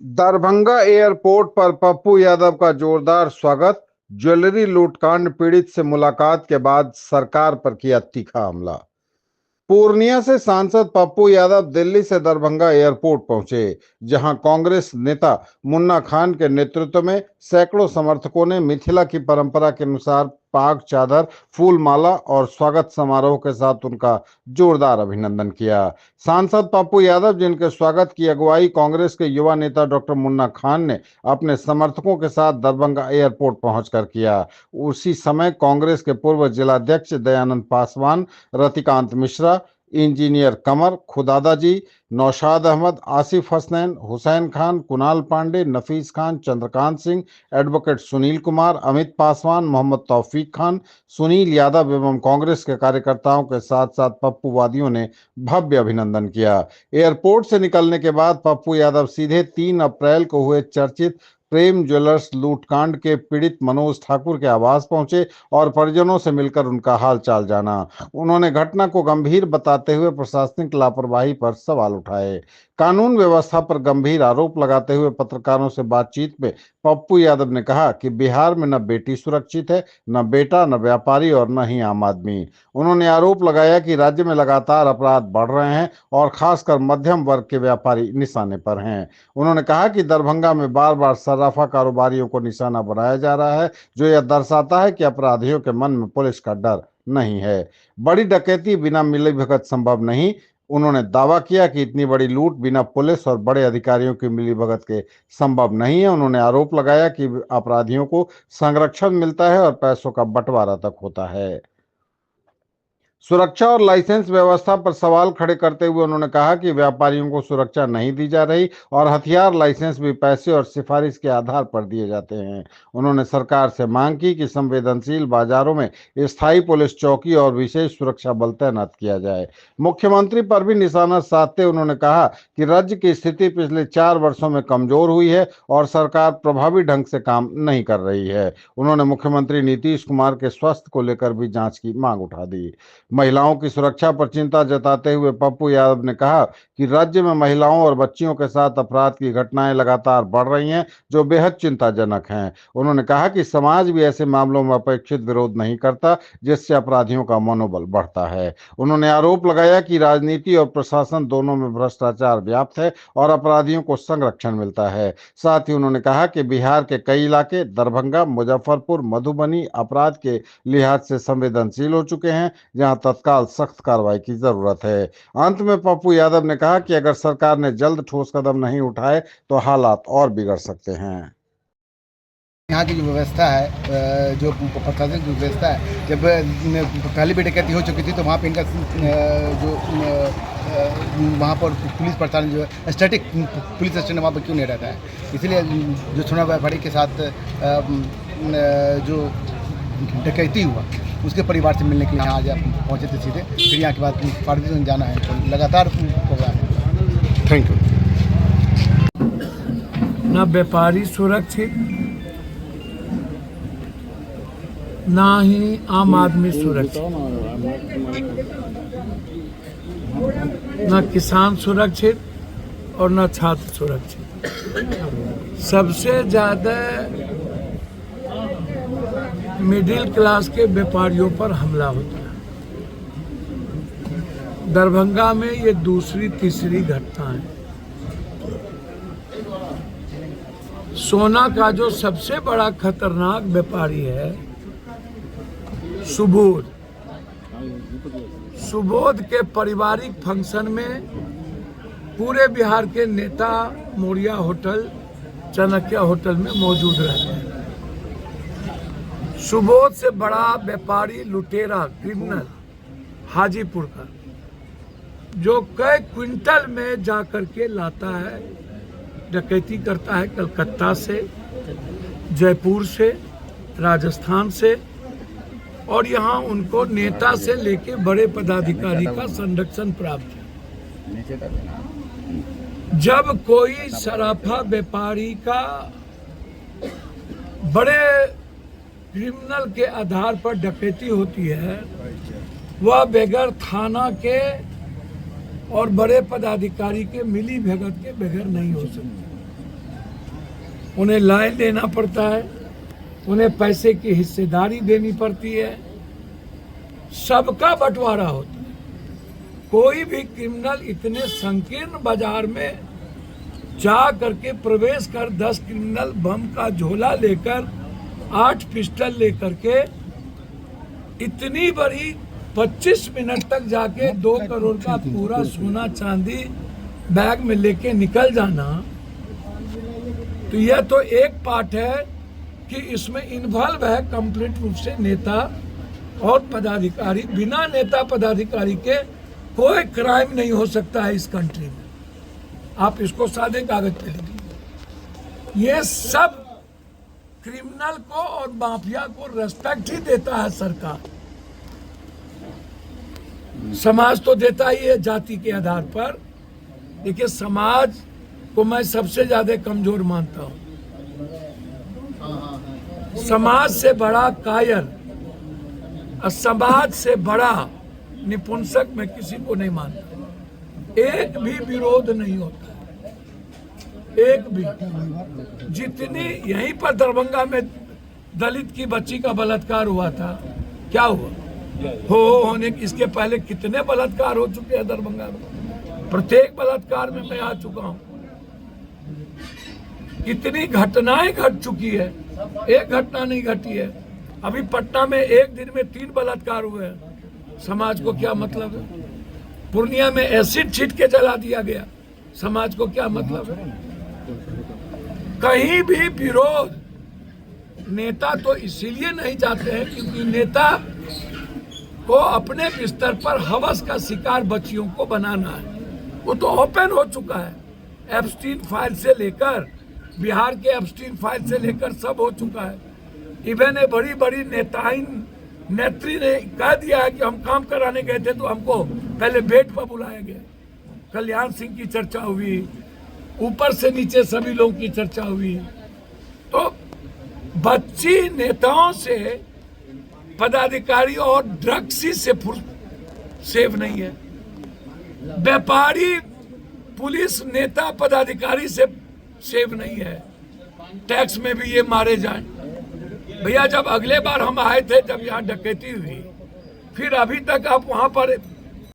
Darbhanga airport पर पप्पू यादव का जोरदार स्वागत। ज्वेलरी लूटकांड पीड़ित से मुलाकात के बाद सरकार पर किया तीखा हमला। पूर्णिया से सांसद पप्पू यादव दिल्ली से दरभंगा एयरपोर्ट पहुंचे, जहां कांग्रेस नेता मुन्ना खान के नेतृत्व में सैकड़ों समर्थकों ने मिथिला की परंपरा के अनुसार पाग चादर, फूल माला और स्वागत समारोह के साथ उनका जोरदार अभिनंदन किया। सांसद पप्पू यादव, जिनके स्वागत की अगुवाई कांग्रेस के युवा नेता डॉक्टर मुन्ना खान ने अपने समर्थकों के साथ दरभंगा एयरपोर्ट पहुंचकर किया, उसी समय कांग्रेस के पूर्व जिलाध्यक्ष दयानंद पासवान, रतिकांत मिश्रा, इंजीनियर कमर, खुदादा जी, नौशाद अहमद, आसिफ हसनैन, हुसैन खान, कुणाल पांडे, नफीस खान, चंद्रकांत सिंह, एडवोकेट सुनील कुमार, अमित पासवान, मोहम्मद तौफीक खान, सुनील यादव एवं कांग्रेस के कार्यकर्ताओं के साथ साथ पप्पूवादियों ने भव्य अभिनंदन किया। एयरपोर्ट से निकलने के बाद पप्पू यादव सीधे 3 अप्रैल को हुए चर्चित प्रेम ज्वेलर्स लूटकांड के पीड़ित मनोज ठाकुर के आवास पहुंचे और परिजनों से मिलकर उनका हालचाल जाना। उन्होंने घटना को गंभीर बताते हुए प्रशासनिक लापरवाही पर सवाल उठाए। कानून व्यवस्था पर गंभीर आरोप लगाते हुए पत्रकारों से बातचीत में पप्पू यादव ने कहा कि बिहार में न बेटी सुरक्षित है, न बेटा, न व्यापारी और न ही आम आदमी। उन्होंने आरोप लगाया कि राज्य में लगातार अपराध बढ़ रहे हैं और खासकर मध्यम वर्ग के व्यापारी निशाने पर हैं। उन्होंने कहा कि दरभंगा में बार बार सर्राफा कारोबारियों को निशाना बनाया जा रहा है, जो यह दर्शाता है कि अपराधियों के मन में पुलिस का डर नहीं है। बड़ी डकैती बिना मिलीभगत संभव नहीं। उन्होंने दावा किया कि इतनी बड़ी लूट बिना पुलिस और बड़े अधिकारियों की मिलीभगत के संभव नहीं है। उन्होंने आरोप लगाया कि अपराधियों को संरक्षण मिलता है और पैसों का बंटवारा तक होता है। सुरक्षा और लाइसेंस व्यवस्था पर सवाल खड़े करते हुए उन्होंने कहा कि व्यापारियों को सुरक्षा नहीं दी जा रही और हथियार लाइसेंस भी पैसे और सिफारिश के आधार पर दिए जाते हैं। उन्होंने सरकार से मांग की कि संवेदनशील बाजारों में स्थायी पुलिस चौकी और विशेष सुरक्षा बल तैनात किया जाए। मुख्यमंत्री पर भी निशाना साधते उन्होंने कहा कि राज्य की स्थिति पिछले 4 वर्षों में कमजोर हुई है और सरकार प्रभावी ढंग से काम नहीं कर रही है। उन्होंने मुख्यमंत्री नीतीश कुमार के स्वास्थ्य को लेकर भी जांच की मांग उठा दी। महिलाओं की सुरक्षा पर चिंता जताते हुए पप्पू यादव ने कहा कि राज्य में महिलाओं और बच्चियों के साथ अपराध की घटनाएं लगातार बढ़ रही हैं, जो बेहद चिंताजनक हैं। उन्होंने कहा कि समाज भी ऐसे मामलों में अपेक्षित विरोध नहीं करता, जिससे अपराधियों का मनोबल बढ़ता है। उन्होंने आरोप लगाया कि राजनीति और प्रशासन दोनों में भ्रष्टाचार व्याप्त है और अपराधियों को संरक्षण मिलता है। साथ ही उन्होंने कहा कि बिहार के कई इलाके दरभंगा, मुजफ्फरपुर, मधुबनी अपराध के लिहाज से संवेदनशील हो चुके हैं, जहां तत्काल सख्त कार्रवाई की जरूरत है। अंत में पप्पू यादव ने कहा कि अगर सरकार ने जल्द ठोस कदम नहीं उठाए तो हालात और बिगड़ सकते हैं। यहाँ की जो व्यवस्था है, जो प्रशासनिक जो व्यवस्था है, जब पहली भी डकैती हो चुकी थी तो वहाँ पे इनका जो वहाँ पर पुलिस प्रशासन जो है स्टैटिक पुलिस स्टेशन वहाँ पर क्यों नहीं रहता है। इसलिए जो सोना व्यापारी के साथ जो डकैती हुआ उसके परिवार से मिलने के लिए यहाँ आज पहुँचे थे सीधे। फिर यहाँ के बाद फारबिसगंज जाना है, तो लगातार प्रोग्राम है। Thank you. ना व्यापारी सुरक्षित, ना ही आम आदमी सुरक्षित, ना किसान सुरक्षित और ना छात्र सुरक्षित। सबसे ज़्यादा मिडिल क्लास के व्यापारियों पर हमला होता है। दरभंगा में ये दूसरी तीसरी घटना है। सोना का जो सबसे बड़ा खतरनाक व्यापारी है सुबोध के पारिवारिक फंक्शन में पूरे बिहार के नेता मौर्या होटल, चाणक्य होटल में मौजूद रहते हैं। सुबोध से बड़ा व्यापारी लुटेरा क्रिमिनल हाजीपुर का, जो कई क्विंटल में जाकर के लाता है, डकैती करता है कलकत्ता से, जयपुर से, राजस्थान से, और यहाँ उनको नेता से लेके बड़े पदाधिकारी का संरक्षण प्राप्त है। जब कोई सराफा व्यापारी का बड़े क्रिमिनल के आधार पर डकैती होती है, वह बगैर थाना के और बड़े पदाधिकारी के मिली भगत के बगैर नहीं हो सकती। उन्हें लाइन देना पड़ता है, उन्हें पैसे की हिस्सेदारी देनी पड़ती है, सबका बंटवारा होता है। कोई भी क्रिमिनल इतने संकीर्ण बाजार में जा करके प्रवेश कर 10 क्रिमिनल बम का झोला लेकर 8 पिस्टल लेकर के इतनी बड़ी 25 मिनट तक जाके 2 करोड़ का पूरा सोना चांदी बैग में लेके निकल जाना, तो यह तो एक पार्ट है कि इसमें इन्वॉल्व है कंप्लीट रूप से नेता और पदाधिकारी। बिना नेता पदाधिकारी के कोई क्राइम नहीं हो सकता है इस कंट्री में। आप इसको सादे कागज पे लिख लीजिए। ये सब क्रिमिनल को और माफिया को रेस्पेक्ट ही देता है सरकार। समाज तो देता ही है जाति के आधार पर। देखिए, समाज को मैं सबसे ज्यादा कमजोर मानता हूं। समाज से बड़ा कायर और समाज से बड़ा निपुंसक मैं किसी को नहीं मानता। एक भी विरोध नहीं होता, एक भी। जितनी यहीं पर दरभंगा में दलित की बच्ची का बलात्कार हुआ था, क्या हुआ? होने इसके पहले कितने बलात्कार हो चुके हैं दरभंगा में। प्रत्येक बलात्कार में मैं आ चुका हूं। कितनी घटनाएं घट चुकी है, एक घटना नहीं घटी है। अभी पटना में एक दिन में 3 बलात्कार हुए हैं। समाज को क्या मतलब है? पूर्णिया में एसिड छीट के जला दिया गया, समाज को क्या मतलब है? कहीं भी विरोध, नेता तो इसीलिए नहीं जाते हैं क्योंकि नेता को अपने बिस्तर पर हवस का शिकार बच्चियों को बनाना है। वो तो ओपन हो चुका है। एप्स्टीन फाइल से लेकर, बिहार के एप्स्टीन फाइल से लेकर सब हो चुका है। इवन बड़ी बड़ी नेत्री ने कह दिया है कि हम काम कराने गए थे तो हमको पहले बेड पर बुलाया गया। कल्याण सिंह की चर्चा हुई, ऊपर से नीचे सभी लोगों की चर्चा हुई। तो बच्ची नेताओं से, पदाधिकारी और ड्रग्स ही से सेव नहीं है। व्यापारी, पुलिस, नेता, पदाधिकारी से सेव नहीं है। टैक्स में भी ये मारे जाएं। भैया, जब अगले बार हम आए थे, जब यहाँ डकैती हुई, फिर अभी तक आप वहां पर